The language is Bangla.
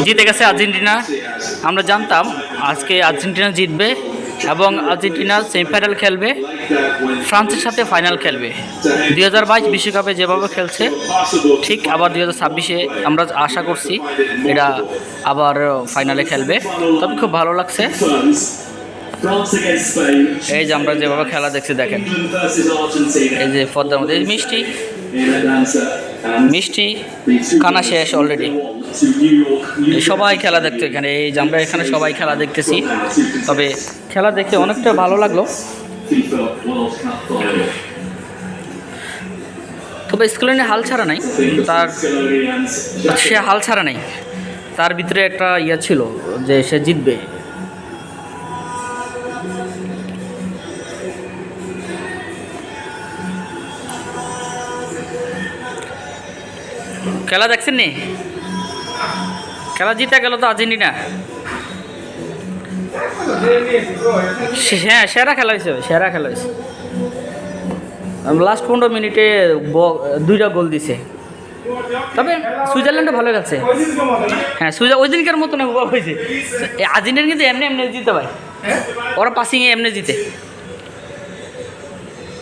জিতে গেছে আর্জেন্টিনা। আমরা জানতাম আজকে আর্জেন্টিনা জিতবে এবং আর্জেন্টিনা সেমিফাইনাল খেলবে, ফ্রান্সের সাথে ফাইনাল খেলবে। 2022 বিশ্বকাপে যেভাবে খেলছে ঠিক আবার 2026-এ আমরা আশা করছি এটা আবার ফাইনালে খেলবে। তবে খুব ভালো লাগছে। এই যে আমরা যেভাবে খেলা দেখছি দেখেন, এই যে পদ্মার মধ্যে মিষ্টি মিষ্টি কানা শেষ অলরেডি। সবাই খেলা দেখতো এখানে, এই যে আমরা এখানে সবাই খেলা দেখতেছি। তবে খেলা দেখে অনেকটা ভালো লাগলো। তবে স্কোলেনি হাল ছাড়া নাই, সে হাল ছাড়া নাই, তার ভিতরে একটা ইয়ে ছিল যে সে জিতবে। খেলা দেখছেন নি? খেলা জিতে গেল তো আর্জেন্টিনা। হ্যাঁ, সেরা খেলা হয়েছে, সেরা খেলা হয়েছে। লাস্ট 15 মিনিটে 2টা গোল দিছে। তবে সুইজারল্যান্ডও ভালো গেছে। হ্যাঁ, ওই দিনকার মতন হয়েছে। আর্জেন্টিনা কিন্তু এমনি জিতে ভাই, ওরা পাসিংয়ে এমনি জিতে।